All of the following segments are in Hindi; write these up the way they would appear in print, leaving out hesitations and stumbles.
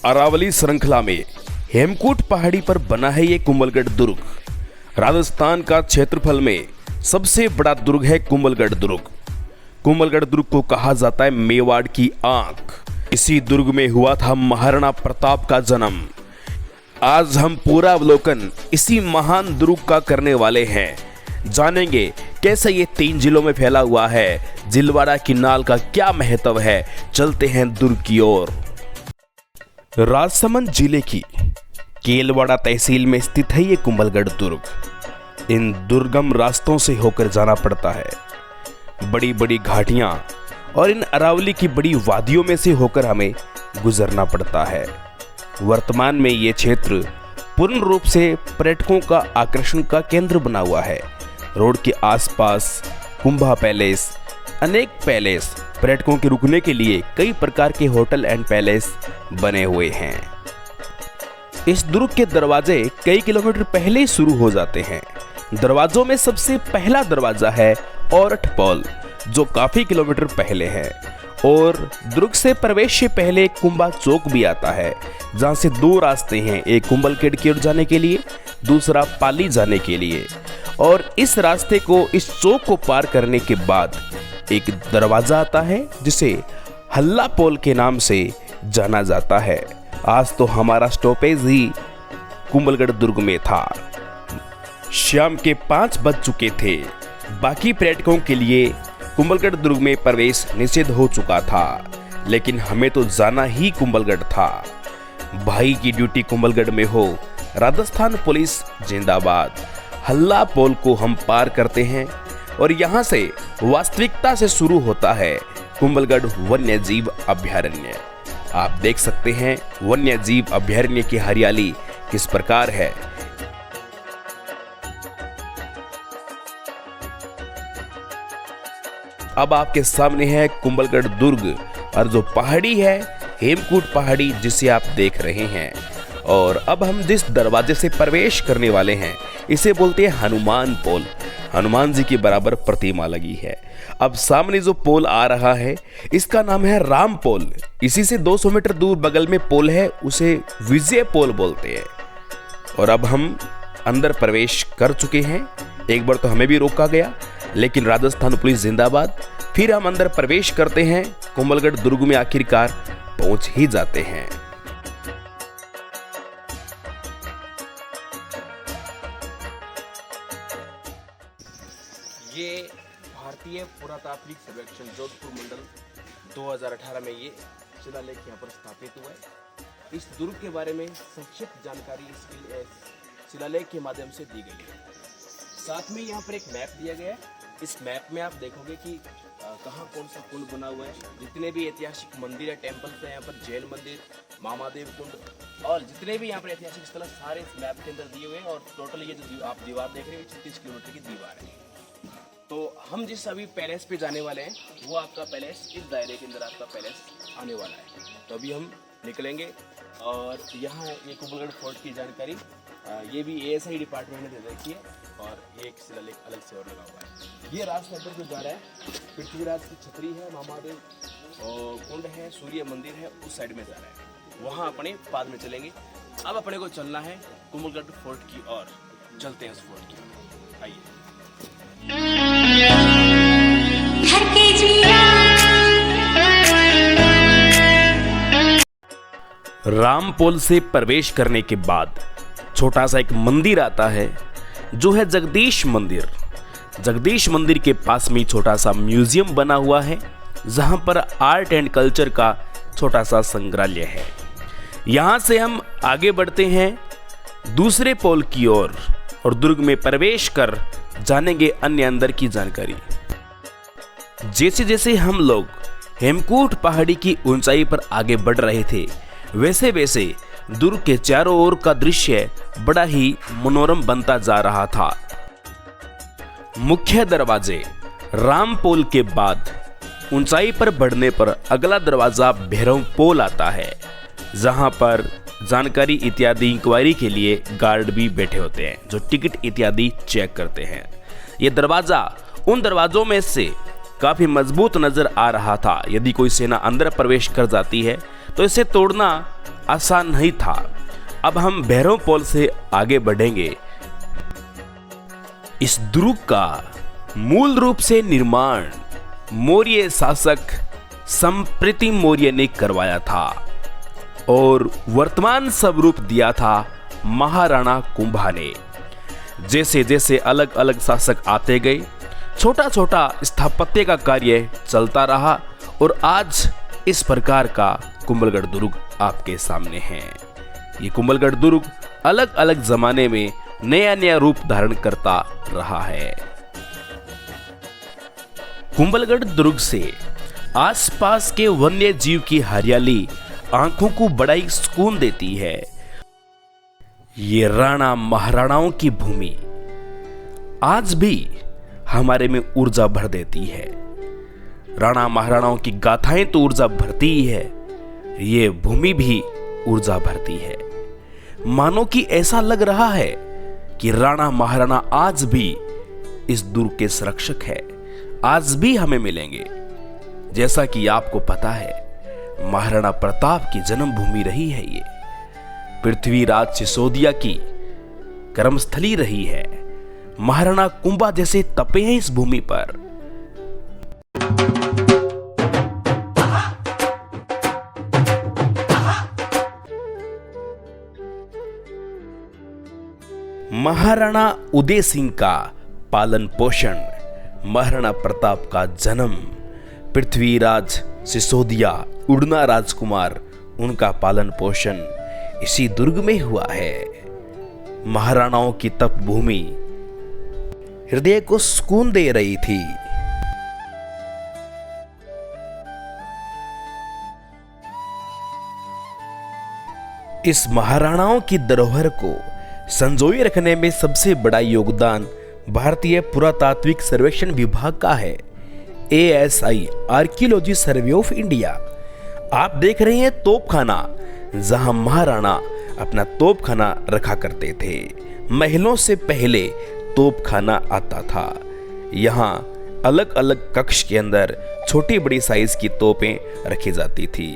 अरावली श्रृंखला में हेमकूट पहाड़ी पर बना है ये कुंभलगढ़ दुर्ग। राजस्थान का क्षेत्रफल में सबसे बड़ा दुर्ग है कुंभलगढ़ दुर्ग। कुंभलगढ़ दुर्ग को कहा जाता है मेवाड़ की आंख। इसी दुर्ग में हुआ था महाराणा प्रताप का जन्म। आज हम पूरा अवलोकन इसी महान दुर्ग का करने वाले हैं। जानेंगे कैसे ये 3 जिलों में फैला हुआ है, जिलवाड़ा की नाल का क्या महत्व है। चलते हैं दुर्ग की ओर। राजसमंद जिले की केलवाड़ा तहसील में स्थित है ये कुंभलगढ़ दुर्ग। इन दुर्गम रास्तों से होकर जाना पड़ता है। बड़ी बड़ी घाटियां और इन अरावली की बड़ी वादियों में से होकर हमें गुजरना पड़ता है। वर्तमान में ये क्षेत्र पूर्ण रूप से पर्यटकों का आकर्षण का केंद्र बना हुआ है। रोड के आसपास कुंभा पैलेस, अनेक पैलेस, पर्यटकों के रुकने के लिए कई प्रकार के होटल एंड पैलेस बने हुए हैं। इस दुर्ग के दरवाजे कई किलोमीटर पहले ही शुरू हो जाते हैं। दरवाजों में सबसे पहला दरवाजा है औरठ पौल, जो काफी किलोमीटर पहले है। और दुर्ग से प्रवेश से पहले कुंभा चौक भी आता है, जहां से 2 रास्ते हैं, एक कुंभलगढ़ की ओर जाने के लिए, दूसरा पाली जाने के लिए। और इस रास्ते को, इस चौक को पार करने के बाद एक दरवाजा आता है जिसे हल्ला पोल के नाम से जाना जाता है। आज तो हमारा स्टॉपेज ही कुंभलगढ़ दुर्ग में था। शाम के 5 बज चुके थे। बाकी पर्यटकों के लिए कुंभलगढ़ दुर्ग में प्रवेश निषेध हो चुका था, लेकिन हमें तो जाना ही कुंभलगढ़ था। भाई की ड्यूटी कुंभलगढ़ में हो, राजस्थान पुलिस जिंदाबाद। हल्ला पोल को हम पार करते हैं और यहाँ से वास्तविकता से शुरू होता है कुंभलगढ़ वन्य जीव अभयारण्य। आप देख सकते हैं वन्य जीव अभयारण्य की हरियाली किस प्रकार है। अब आपके सामने है कुंभलगढ़ दुर्ग और जो पहाड़ी है हेमकूट पहाड़ी, जिसे आप देख रहे हैं। और अब हम जिस दरवाजे से प्रवेश करने वाले हैं इसे बोलते हैं हनुमान पोल। हनुमान जी के बराबर प्रतिमा लगी है। अब सामने जो पोल आ रहा है इसका नाम है राम पोल। इसी से 200 मीटर दूर बगल में पोल है, उसे विजय पोल बोलते हैं। और अब हम अंदर प्रवेश कर चुके हैं। एक बार तो हमें भी रोका गया, लेकिन राजस्थान पुलिस जिंदाबाद। फिर हम अंदर प्रवेश करते हैं, कुंभलगढ़ दुर्ग में आखिरकार पहुंच ही जाते हैं। ये भारतीय पुरातात्विक सर्वेक्षण जोधपुर मंडल 2018 में ये शिलालेख यहाँ पर स्थापित हुआ है। इस दुर्ग के बारे में संक्षिप्त जानकारी इस शिलालेख के माध्यम से दी गई है। साथ में यहाँ पर एक मैप दिया गया है। इस मैप में आप देखोगे कि कहाँ कौन सा कुंड बना हुआ है। जितने भी ऐतिहासिक मंदिर है, टेम्पल्स है, यहाँ पर जैन मंदिर, महादेव कुंड और जितने भी यहाँ पर ऐतिहासिक स्थल सारे इस मैप के अंदर दिए हुए हैं। और टोटल ये जो आप दीवार देख रहे हैं 36 किलोमीटर की दीवार है। तो हम जिस अभी पैलेस पे जाने वाले हैं वो आपका पैलेस, इस दायरे के अंदर आपका पैलेस आने वाला है। तो अभी हम निकलेंगे। और यहाँ ये कुंभलगढ़ फोर्ट की जानकारी ये भी ASI डिपार्टमेंट ने दे रखी है। और एक शिलालेख अलग से और लगा हुआ है। ये रास्ता अंदर जो जा रहा है पृथ्वीराज की छतरी है, महादेव कुंड है, सूर्य मंदिर है, उस साइड में जा रहा है। वहाँ अपने बाद में चलेंगे। अब अपने को चलना है कुंभलगढ़ फोर्ट की ओर। चलते हैं उस फोर्ट की ओर, आइए। रामपोल से प्रवेश करने के बाद छोटा सा एक मंदिर आता है जो है जगदीश मंदिर। जगदीश मंदिर के पास में छोटा सा म्यूजियम बना हुआ है, जहां पर आर्ट एंड कल्चर का छोटा सा संग्रहालय है। यहां से हम आगे बढ़ते हैं दूसरे पोल की ओर और दुर्ग में प्रवेश कर जानेंगे अन्य अंदर की जानकारी। जैसे जैसे हम लोग हेमकूट पहाड़ी की ऊंचाई पर आगे बढ़ रहे थे, वैसे वैसे दुर्ग के चारों ओर का दृश्य बड़ा ही मनोरम बनता जा रहा था। मुख्य दरवाजे राम पोल के बाद ऊंचाई पर बढ़ने पर अगला दरवाजा भैरव पोल आता है, जहां पर जानकारी इत्यादि इंक्वायरी के लिए गार्ड भी बैठे होते हैं जो टिकट इत्यादि चेक करते हैं। यह दरवाजा उन दरवाजों में से काफी मजबूत नजर आ रहा था। यदि कोई सेना अंदर प्रवेश कर जाती है तो इसे तोड़ना आसान नहीं था। अब हम भैरव पोल से आगे बढ़ेंगे। इस दुर्ग का मूल रूप से निर्माण मौर्य शासक संप्रति मौर्य ने करवाया था और वर्तमान स्वरूप दिया था महाराणा कुंभा ने। जैसे जैसे अलग अलग शासक आते गए, छोटा छोटा स्थापत्य का कार्य चलता रहा और आज इस प्रकार का कुंभलगढ़ दुर्ग आपके सामने है। ये कुंभलगढ़ दुर्ग अलग अलग जमाने में नया नया रूप धारण करता रहा है। कुंभलगढ़ दुर्ग से आसपास के वन्य जीव की हरियाली आंखों को बड़ा ही सुकून देती है। ये राणा महाराणाओं की भूमि आज भी हमारे में ऊर्जा भर देती है। राणा महाराणाओं की गाथाएं तो ऊर्जा भरती ही है, ये भूमि भी ऊर्जा भरती है। मानो कि ऐसा लग रहा है कि राणा महाराणा आज भी इस दुर्ग के संरक्षक है, आज भी हमें मिलेंगे। जैसा कि आपको पता है, महाराणा प्रताप की जन्मभूमि रही है ये, पृथ्वीराज सिसोदिया की कर्मस्थली रही है। महाराणा कुंभा जैसे तपे हैं इस भूमि पर। महाराणा उदय सिंह का पालन पोषण, महाराणा प्रताप का जन्म, पृथ्वीराज सिसोदिया उड़ना राजकुमार, उनका पालन पोषण इसी दुर्ग में हुआ है। महाराणाओं की तप भूमि हृदय को सुकून दे रही थी। इस महाराणाओं की धरोहर को संजोए रखने में सबसे बड़ा योगदान भारतीय पुरातात्विक सर्वेक्षण विभाग का है, ASI archaeology survey of India. आप देख रहे हैं तोपखाना, जहां महाराणा अपना तोपखाना रखा करते थे। महलों से पहले तोपखाना आता था। यहां अलग अलग कक्ष के अंदर छोटी बड़ी साइज की तोपें रखी जाती थी।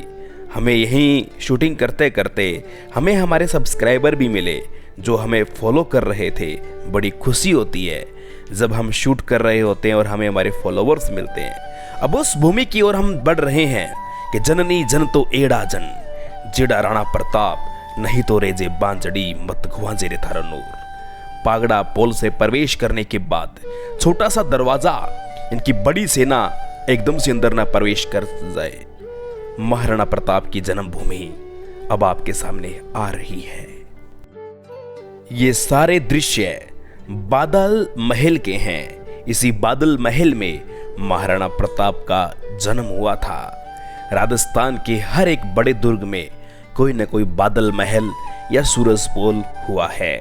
हमें यहीं शूटिंग करते करते हमें हमारे सब्सक्राइबर भी मिले जो हमें फॉलो कर रहे थे। बड़ी खुशी होती है जब हम शूट कर रहे होते हैं और हमें हमारे फॉलोवर्स मिलते हैं। अब उस भूमि की ओर हम बढ़ रहे हैं कि जननी जन तो एड़ा जन, जेड़ा राणा प्रताप नहीं तो रेजे बांजड़ी मत घुआजे रे थारा नूर। पागड़ा पोल से प्रवेश करने के बाद छोटा सा दरवाजा, इनकी बड़ी सेना एकदम से अंदर ना प्रवेश कर जाए। महाराणा प्रताप की जन्मभूमि अब आपके सामने आ रही है। ये सारे दृश्य बादल महल के हैं। इसी बादल महल में महाराणा प्रताप का जन्म हुआ था। राजस्थान के हर एक बड़े दुर्ग में कोई न कोई बादल महल या सूरज पोल हुआ है।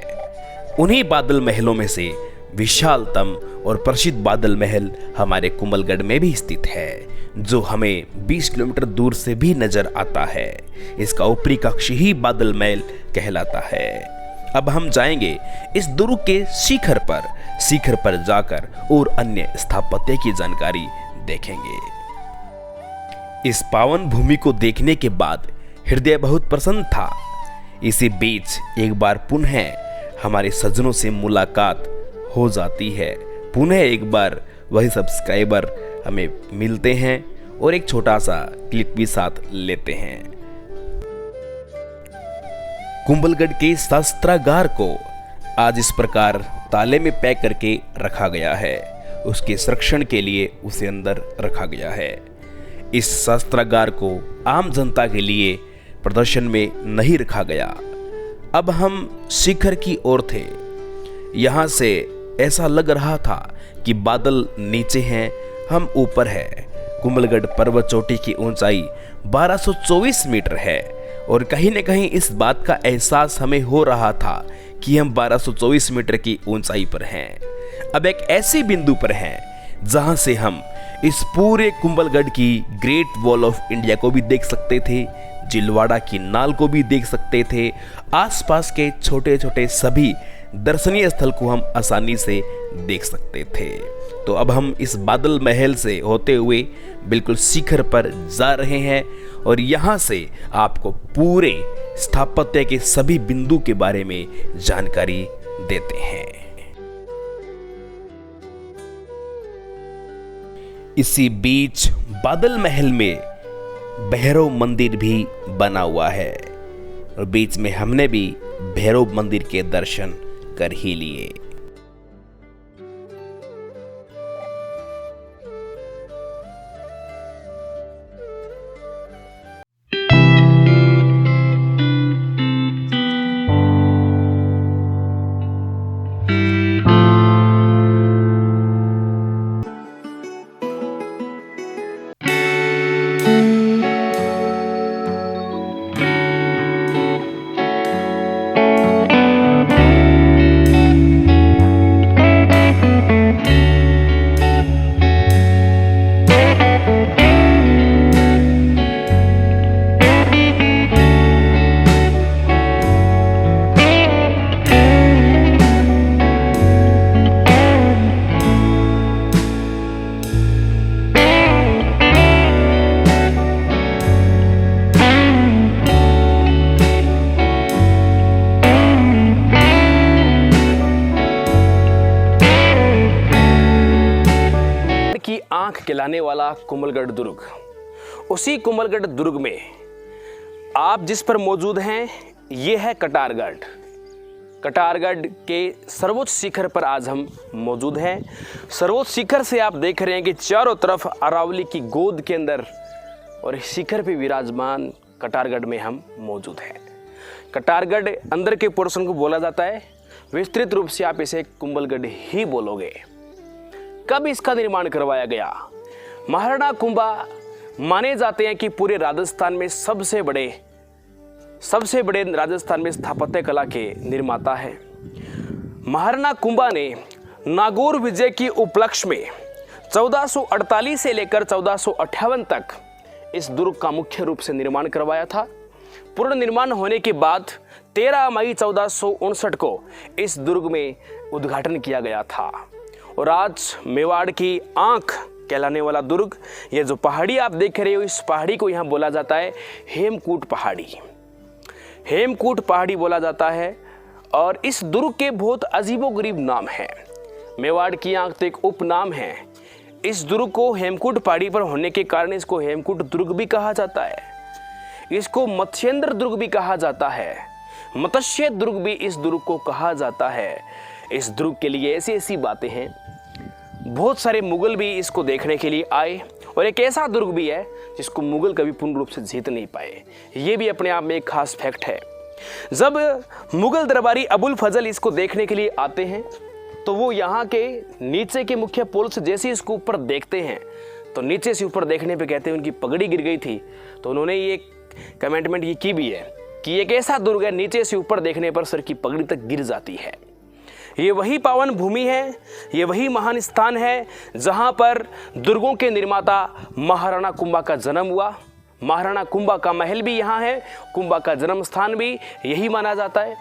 उन्हीं बादल महलों में से विशालतम और प्रसिद्ध बादल महल हमारे कुंभलगढ़ में भी स्थित है, जो हमें 20 किलोमीटर दूर से भी नजर आता है। इसका ऊपरी कक्ष ही बादल महल कहलाता है। अब हम जाएंगे इस दुर्ग के शिखर पर जाकर और अन्य स्थापत्य की जानकारी देखेंगे। इस पावन भूमि को देखने के बाद हृदय बहुत प्रसन्न था। इसी बीच एक बार पुनः हमारे सज्जनों से मुलाकात हो जाती है। पुनः एक बार वही सब्सक्राइबर हमें मिलते हैं और एक छोटा सा क्लिप भी साथ लेते हैं। कुंभलगढ़ के शास्त्रागार को आज इस प्रकार ताले में पैक करके रखा गया है। उसके संरक्षण के लिए उसे अंदर रखा गया है। इस शास्त्रागार को आम जनता के लिए प्रदर्शन में नहीं रखा गया। अब हम शिखर की ओर थे। यहाँ से ऐसा लग रहा था कि बादल नीचे हैं, हम ऊपर हैं। कुंभलगढ़ पर्वत चोटी की ऊंचाई 1224 मीटर है और कहीं न कहीं इस बात का एहसास हमें हो रहा था कि हम 1224 मीटर की ऊंचाई पर हैं। अब एक ऐसे बिंदु पर हैं जहां से हम इस पूरे कुंभलगढ़ की ग्रेट वॉल ऑफ इंडिया को भी देख सकते थे, जिलवाड़ा की नाल को भी देख सकते थे। आसपास के छोटे छोटे सभी दर्शनीय स्थल को हम आसानी से देख सकते थे। तो अब हम इस बादल महल से होते हुए बिल्कुल शिखर पर जा रहे हैं और यहाँ से आपको पूरे स्थापत्य के सभी बिंदु के बारे में जानकारी देते हैं। इसी बीच बादल महल में भैरव मंदिर भी बना हुआ है और बीच में हमने भी भैरव मंदिर के दर्शन कर ही लिए। की आंख खिलाने वाला कुंभलगढ़ दुर्ग, उसी कुंभलगढ़ दुर्ग में आप जिस पर मौजूद हैं ये है कटारगढ़। कटारगढ़ के सर्वोच्च शिखर पर आज हम मौजूद हैं। सर्वोच्च शिखर से आप देख रहे हैं कि चारों तरफ अरावली की गोद के अंदर और शिखर पे विराजमान कटारगढ़ में हम मौजूद हैं। कटारगढ़ अंदर के पोर्शन को बोला जाता है, विस्तृत रूप से आप इसे कुंभलगढ़ ही बोलोगे। कब इसका निर्माण करवाया गया? महाराणा कुंभा माने जाते हैं कि पूरे राजस्थान में सबसे बड़े राजस्थान में स्थापत्य कला के निर्माता है। महाराणा कुंभा ने नागौर विजय की उपलक्ष्य में 1448 से लेकर 1458 तक इस दुर्ग का मुख्य रूप से निर्माण करवाया था। पूर्ण निर्माण होने के बाद 13 मई 1459 को इस दुर्ग में उद्घाटन किया गया था। और आज मेवाड़ की आंख कहलाने वाला दुर्ग, ये जो पहाड़ी आप देख रहे हो, इस पहाड़ी को यहाँ बोला जाता है हेमकूट पहाड़ी। हेमकूट पहाड़ी बोला जाता है। और इस दुर्ग के बहुत अजीबोगरीब नाम हैं। मेवाड़ की आंख तो एक उपनाम है। इस दुर्ग को हेमकूट पहाड़ी पर होने के कारण इसको हेमकूट दुर्ग भी कहा जाता है। इसको मत्स्येंद्र दुर्ग भी कहा जाता है, मत्स्य दुर्ग भी इस दुर्ग को कहा जाता है। इस दुर्ग के लिए ऐसी ऐसी बातें हैं। बहुत सारे मुगल भी इसको देखने के लिए आए और एक ऐसा दुर्ग भी है जिसको मुगल कभी पूर्ण रूप से जीत नहीं पाए। ये भी अपने आप में एक खास फैक्ट है। जब मुगल दरबारी अबुल फजल इसको देखने के लिए आते हैं तो वो यहाँ के नीचे के मुख्य पोल से जैसे इसको ऊपर देखते हैं तो नीचे से ऊपर देखने पे कहते हैं उनकी पगड़ी गिर गई थी। तो उन्होंने ये कमेंटमेंट ये की भी है कि एक ऐसा दुर्ग है नीचे से ऊपर देखने पर सर की पगड़ी तक गिर जाती है। ये वही पावन भूमि है, ये वही महान स्थान है जहाँ पर दुर्गों के निर्माता महाराणा कुंभा का जन्म हुआ। महाराणा कुंभा का महल भी यहाँ है, कुंभा का जन्म स्थान भी यही माना जाता है।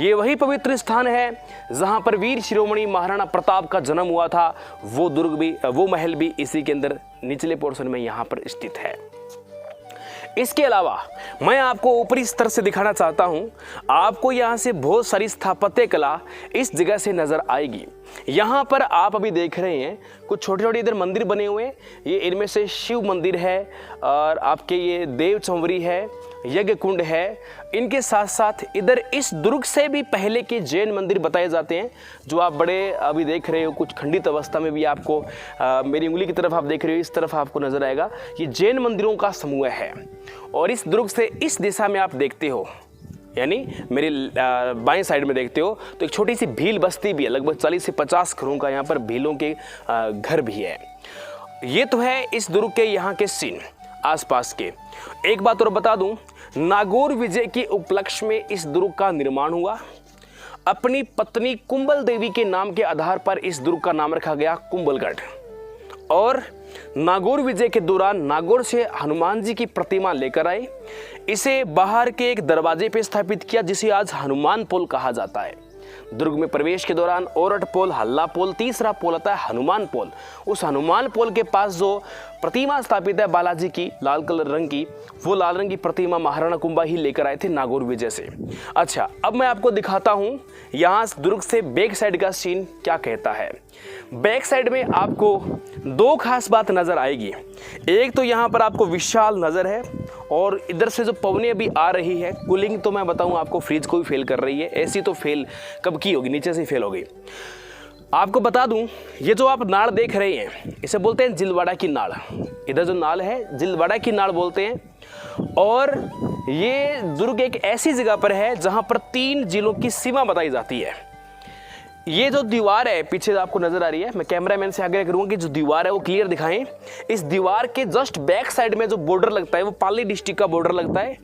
ये वही पवित्र स्थान है जहाँ पर वीर शिरोमणि महाराणा प्रताप का जन्म हुआ था। वो दुर्ग भी, वो महल भी इसी के अंदर निचले पोर्शन में यहाँ पर स्थित है। इसके अलावा मैं आपको ऊपरी स्तर से दिखाना चाहता हूं। आपको यहां से बहुत सारी स्थापत्य कला इस जगह से नजर आएगी। यहाँ पर आप अभी देख रहे हैं कुछ छोटे छोटे इधर मंदिर बने हुए हैं। ये इनमें से शिव मंदिर है और आपके ये देव चंवरी है, यज्ञ कुंड है। इनके साथ साथ इधर इस दुर्ग से भी पहले के जैन मंदिर बताए जाते हैं जो आप बड़े अभी देख रहे हो। कुछ खंडित अवस्था में भी आपको मेरी उंगली की तरफ आप देख रहे हो, इस तरफ आपको नजर आएगा। ये जैन मंदिरों का समूह है। और इस दुर्ग से इस दिशा में आप देखते हो, यानी मेरे बाएं साइड में देखते हो तो एक छोटी सी भील बस्ती भी है। लगभग 40 से 50 घरों का यहाँ पर भीलों के घर भी है। ये तो है इस दुर्ग के यहाँ के सीन आसपास के। एक बात और बता दूं, नागौर विजय के उपलक्ष्य में इस दुर्ग का निर्माण हुआ। अपनी पत्नी कुंभल देवी के नाम के आधार पर इस दुर्ग का नाम रखा गया कुंभलगढ़। और नागौर विजय के दौरान नागौर से हनुमान जी की प्रतिमा लेकर आए, इसे बाहर के एक दरवाजे पे स्थापित किया जिसे आज हनुमान पोल कहा जाता है। दुर्ग में प्रवेश के दौरान ओरठ पोल, हल्ला पोल, तीसरा पोल आता है हनुमान पोल। उस हनुमान पोल के पास जो प्रतिमा स्थापित है बालाजी की, लाल कलर रंग की। वो लाल रंग की प्रतिमा महाराणा कुंभा ही लेकर आए थे नागौर विजय से। अच्छा, अब मैं आपको दिखाता हूँ यहाँ दुर्ग से बैक साइड का सीन क्या कहता है। बैक साइड में आपको दो खास बात नजर आएगी। एक तो यहाँ पर आपको विशाल नजर है, और इधर से जो पवनें अभी आ रही है, कूलिंग तो मैं बताऊँ आपको फ्रिज को भी फेल कर रही है। ऐसी तो फेल कब की होगी, नीचे से फेल हो गई। आपको बता दूं, ये जो आप नाड़ देख रहे हैं इसे बोलते हैं जिलवाड़ा की नाड़। इधर जो नाल है जिलवाड़ा की नाड़ बोलते हैं। और ये दुर्ग एक ऐसी जगह पर है जहां पर 3 जिलों की सीमा बताई जाती है। ये जो दीवार है पीछे आपको नजर आ रही है, मैं कैमरामैन से आग्रह करूंगा कि जो दीवार है वो क्लियर दिखाएं। इस दीवार के जस्ट बैक साइड में जो बॉर्डर लगता है वो पाली डिस्ट्रिक्ट का बॉर्डर लगता है,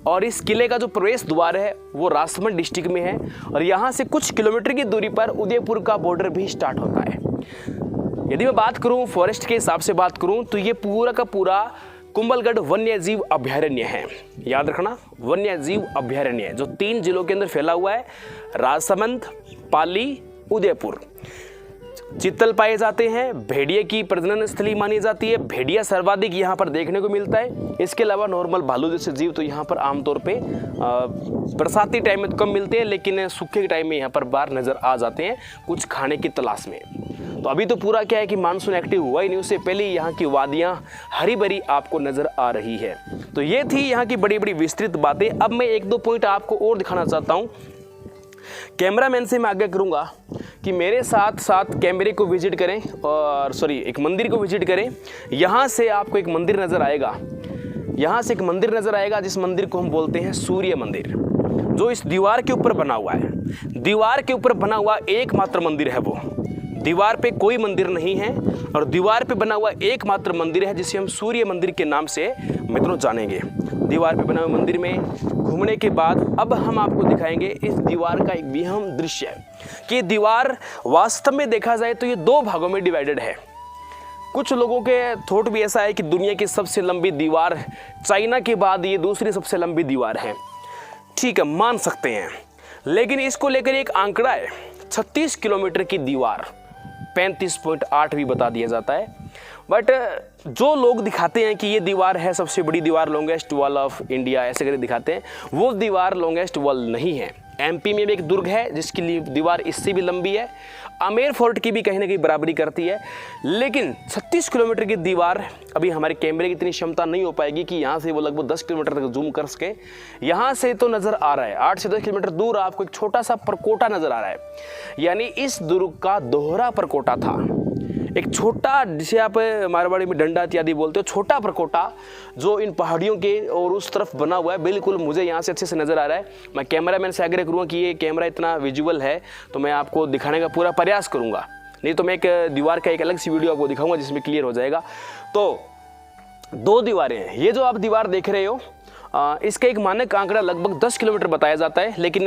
और इस किले का जो प्रवेश द्वार है वो राजसमंद डिस्ट्रिक्ट में है, और यहाँ से कुछ किलोमीटर की दूरी पर उदयपुर का बॉर्डर भी स्टार्ट होता है। यदि मैं बात करूँ फॉरेस्ट के हिसाब से बात करूँ तो ये पूरा का पूरा कुंभलगढ़ वन्य जीव अभयारण्य है। याद रखना, वन्य जीव अभयारण्य जो 3 जिलों के अंदर फैला हुआ है, राजसमंद, पाली, उदयपुर। चित्तल पाए जाते हैं, भेड़िए की प्रजनन स्थली मानी जाती है, भेड़िया सर्वाधिक यहाँ पर देखने को मिलता है। इसके अलावा नॉर्मल भालू जैसे जीव तो यहाँ पर आमतौर पे बरसाती टाइम में तो कम मिलते हैं, लेकिन सूखे के टाइम में यहाँ पर बाहर नजर आ जाते हैं कुछ खाने की तलाश में। तो अभी तो पूरा क्या है कि मानसून एक्टिव हुआ ही नहीं, उससे पहले यहाँ की वादियाँ हरी भरी आपको नजर आ रही है। तो ये थी यहाँ की बड़ी बड़ी विस्तृत बातें। अब मैं 1-2 पॉइंट आपको और दिखाना चाहता हूँ। कैमरामैन से मैं आग्रह करूंगा कि मेरे साथ साथ कैमरे को विजिट करें, और एक मंदिर को विजिट करें। यहाँ से आपको एक मंदिर नजर आएगा, यहाँ से एक मंदिर नजर आएगा जिस मंदिर को हम बोलते हैं सूर्य मंदिर, जो इस दीवार के ऊपर बना हुआ है। दीवार के ऊपर बना हुआ एकमात्र मंदिर है वो। दीवार पे कोई मंदिर नहीं है, और दीवार पे बना हुआ एकमात्र मंदिर है जिसे हम सूर्य मंदिर के नाम से मित्रों जानेंगे। दीवार पे बना हुआ मंदिर में घूमने के बाद अब हम आपको दिखाएंगे इस दीवार का एक विहंगम दृश्य कि दीवार वास्तव में देखा जाए तो ये 2 भागों में डिवाइडेड है। कुछ लोगों के थॉट भी ऐसा है कि दुनिया की सबसे लंबी दीवार चाइना के बाद ये दूसरी सबसे लंबी दीवार है। ठीक है, मान सकते हैं, लेकिन इसको लेकर एक आंकड़ा है 36 किलोमीटर की दीवार, 35.8 भी बता दिया जाता है। बट जो लोग दिखाते हैं कि ये दीवार है सबसे बड़ी दीवार, लॉन्गेस्ट वॉल ऑफ इंडिया, ऐसे करके दिखाते हैं, वो दीवार लॉन्गेस्ट वॉल नहीं है। एमपी में भी एक दुर्ग है जिसकी दीवार इससे भी लंबी है, आमेर फोर्ट की भी कहीं ना कहीं बराबरी करती है, लेकिन 36 किलोमीटर की दीवार अभी हमारे कैमरे की इतनी क्षमता नहीं हो पाएगी कि यहाँ से वो लगभग 10 किलोमीटर तक जूम कर सके। यहाँ से तो नज़र आ रहा है 8 से 10 किलोमीटर दूर आपको एक छोटा सा परकोटा नज़र आ रहा है, यानी इस दुर्ग का दोहरा परकोटा था। एक छोटा, जिसे आप मारवाड़ी में डंडा इत्यादि बोलते हो, छोटा परकोटा जो इन पहाड़ियों के और उस तरफ बना हुआ है, बिल्कुल मुझे यहाँ से अच्छे से नज़र आ रहा है। मैं कैमरामैन से आग्रह करूँगा कि ये कैमरा इतना विजुअल है तो मैं आपको दिखाने का पूरा प्रयास करूँगा, नहीं तो मैं एक दीवार का एक अलग सी वीडियो आपको दिखाऊँगा जिसमें क्लियर हो जाएगा। तो 2 दीवारें हैं। ये जो आप दीवार देख रहे हो इसका एक मानक आंकड़ा लगभग 10 किलोमीटर बताया जाता है, लेकिन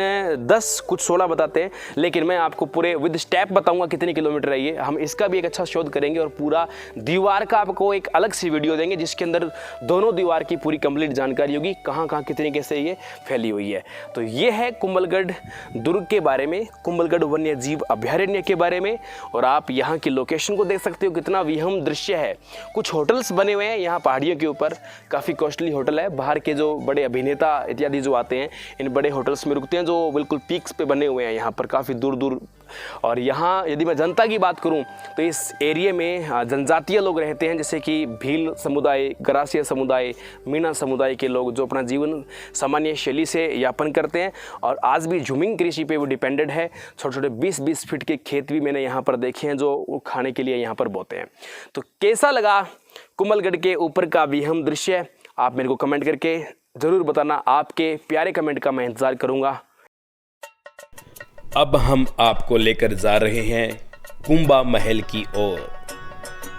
10 कुछ 16 बताते हैं, लेकिन मैं आपको पूरे विद स्टेप बताऊंगा कितने किलोमीटर है ये। हम इसका भी एक अच्छा शोध करेंगे और पूरा दीवार का आपको एक अलग सी वीडियो देंगे जिसके अंदर दोनों दीवार की पूरी कंप्लीट जानकारी होगी, कहाँ कहाँ कितने कैसे ये फैली हुई है। तो ये है कुंभलगढ़ दुर्ग के बारे में, कुंभलगढ़ वन्य जीव अभयारण्य के बारे में। और आप यहाँ की लोकेशन को देख सकते हो, कितना विहंगम दृश्य है। कुछ होटल्स बने हुए हैं यहाँ पहाड़ियों के ऊपर, काफ़ी कॉस्टली होटल है। बाहर के जो बड़े अभिनेता इत्यादि जो आते हैं इन बड़े होटल्स में रुकते हैं, जो बिल्कुल पीक्स पे बने हुए हैं यहाँ पर काफ़ी दूर दूर। और यहाँ यदि मैं जनता की बात करूँ तो इस एरिया में जनजातीय लोग रहते हैं, जैसे कि भील समुदाय, गरासिया समुदाय, मीणा समुदाय के लोग, जो अपना जीवन सामान्य शैली से यापन करते हैं। और आज भी झूमिंग कृषि पे वो डिपेंडेड है। छोटे छोटे 20-20 फीट के खेत भी मैंने यहाँ पर देखे हैं जो खाने के लिए यहाँ पर बोते हैं। तो कैसा लगा कुंभलगढ़ के ऊपर का विहंगम दृश्य, आप मेरे को कमेंट करके ज़रूर बताना। आपके प्यारे कमेंट का मैं इंतज़ार करूँगा। अब हम आपको लेकर जा रहे हैं कुंभा महल की ओर।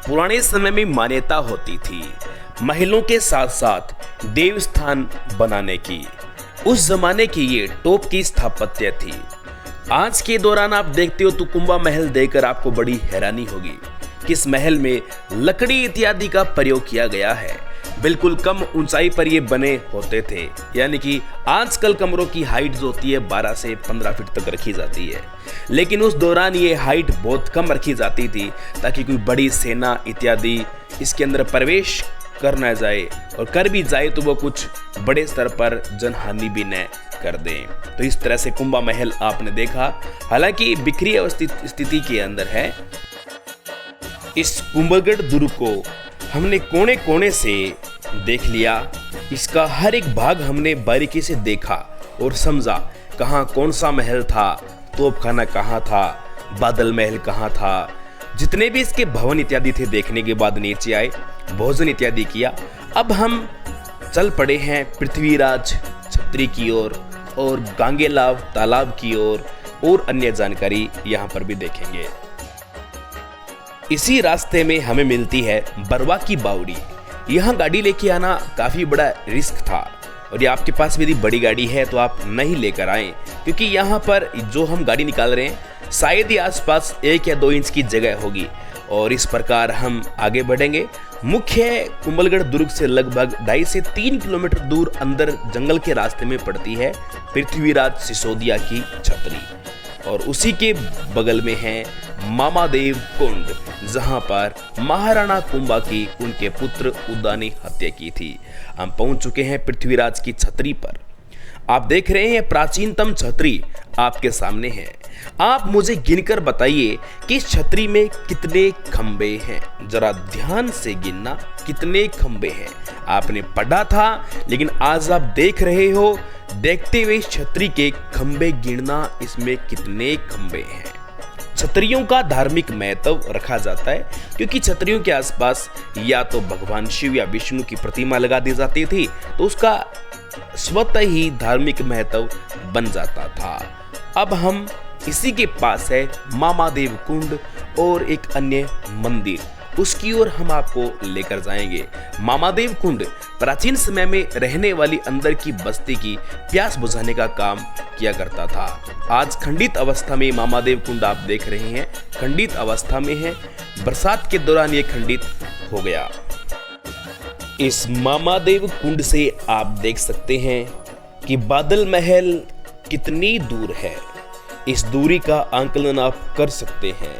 पुराने समय में मान्यता होती थी महलों के साथ साथ देवस्थान बनाने की। उस जमाने की ये टॉप की स्थापत्य थी। आज के दौरान आप देखते हो तो कुंभा महल देखकर आपको बड़ी हैरानी होगी कि इस महल में लकड़ी इत्यादि का प्रयोग किया गया है। बिल्कुल कम ऊंचाई पर ये बने होते थे, यानी कि आजकल कमरों की हाइट जो होती है 12 से 15 फीट तक रखी जाती है, लेकिन उस दौरान ये हाइट बहुत कम रखी जाती थी ताकि कोई बड़ी सेना इत्यादि इसके अंदर प्रवेश कर ना जाए, और कर भी जाए तो वो कुछ बड़े स्तर पर जनहानि भी न कर दें। तो इस तरह से कुंभा महल आपने देखा, हालांकि बिखरी अवस्थित स्थिति के अंदर है। इस कुंभलगढ़ दुर्ग को हमने कोने कोने से देख लिया, इसका हर एक भाग हमने बारीकी से देखा और समझा कहाँ कौन सा महल था, तोपखाना कहाँ था, बादल महल कहाँ था। जितने भी इसके भवन इत्यादि थे देखने के बाद नीचे आए, भोजन इत्यादि किया। अब हम चल पड़े हैं पृथ्वीराज छत्री की ओर और गांगेलाव तालाब की ओर, और अन्य जानकारी यहाँ पर भी देखेंगे। इसी रास्ते में हमें मिलती है बरवा की बावड़ी। यहाँ गाड़ी लेके आना काफी बड़ा रिस्क था, और ये आपके पास यदि बड़ी गाड़ी है तो आप नहीं लेकर आए, क्योंकि यहाँ पर जो हम गाड़ी निकाल रहे हैं शायद ही आसपास 1 या 2 इंच की जगह होगी। और इस प्रकार हम आगे बढ़ेंगे। मुख्य कुंभलगढ़ दुर्ग से लगभग 2.5 से 3 किलोमीटर दूर अंदर जंगल के रास्ते में पड़ती है पृथ्वीराज सिसोदिया की छतरी, और उसी के बगल में है मामादेव कुंड, जहां पर महाराणा कुंभा की उनके पुत्र उदा ने हत्या की थी। हम पहुंच चुके हैं पृथ्वीराज की छतरी पर। आप देख रहे हैं प्राचीनतम छतरी आपके सामने है। आप मुझे गिनकर बताइए कि इस छतरी में कितने खंबे हैं, जरा ध्यान से गिनना कितने खंबे हैं। आपने पढ़ा था, लेकिन आज आप देख रहे हो, देखते हुए इस छतरी के खंबे गिनना, इसमें कितने खंबे हैं। छतरियों का धार्मिक महत्व रखा जाता है, क्योंकि छतरियों के आसपास या तो भगवान शिव या विष्णु की प्रतिमा लगा दी जाती थी, तो उसका स्वतः ही धार्मिक महत्व बन जाता था। अब हम इसी के पास है मामादेव कुंड और एक अन्य मंदिर, उसकी ओर हम आपको लेकर जाएंगे। मामादेव कुंड प्राचीन समय में रहने वाली अंदर की बस्ती की प्यास बुझाने का काम किया करता था। आज खंडित अवस्था में मामादेव कुंड आप देख रहे हैं, खंडित अवस्था में है। बरसात के दौरान ये खंडित हो गया। इस मामादेव कुंड से आप देख सकते हैं कि बादल महल कितनी दूर है। इस दूरी का आंकलन आप कर सकते हैं।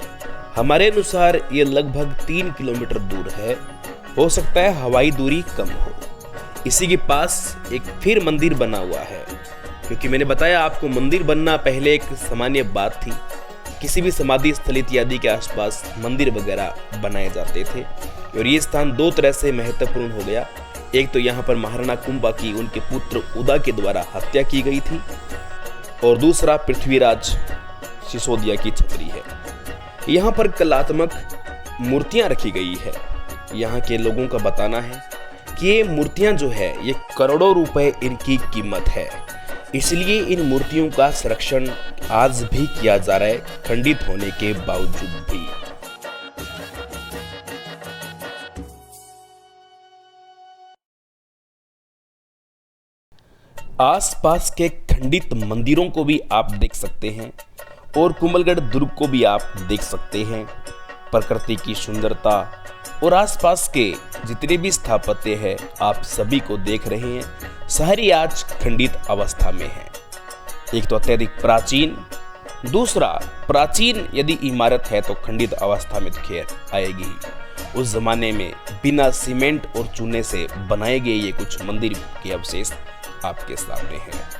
हमारे अनुसार ये लगभग 3 किलोमीटर दूर है, हो सकता है हवाई दूरी कम हो। इसी के पास एक फिर मंदिर बना हुआ है, क्योंकि मैंने बताया आपको मंदिर बनना पहले एक सामान्य बात थी। किसी भी समाधि स्थल इत्यादि के आसपास मंदिर वगैरह बनाए जाते थे, और ये स्थान 2 तरह से महत्वपूर्ण हो गया। एक तो यहाँ पर महाराणा कुंभा की उनके पुत्र उदा के द्वारा हत्या की गई थी, और दूसरा पृथ्वीराज सिसोदिया की छतरी है। यहाँ पर कलात्मक मूर्तियां रखी गई है। यहाँ के लोगों का बताना है कि ये मूर्तियां जो है ये करोड़ों रुपए इनकी कीमत है, इसलिए इन मूर्तियों का संरक्षण आज भी किया जा रहा है, खंडित होने के बावजूद भी। आसपास के खंडित मंदिरों को भी आप देख सकते हैं, और कुंभलगढ़ दुर्ग को भी आप देख सकते हैं। प्रकृति की सुंदरता और आसपास के जितने भी स्थापत्य है आप सभी को देख रहे हैं। शहरी आज खंडित अवस्था में है। एक तो अत्यधिक प्राचीन, दूसरा प्राचीन यदि इमारत है तो खंडित अवस्था में तो खैर आएगी ही। उस जमाने में बिना सीमेंट और चूने से बनाए गए ये कुछ मंदिर के अवशेष आपके सामने हैं।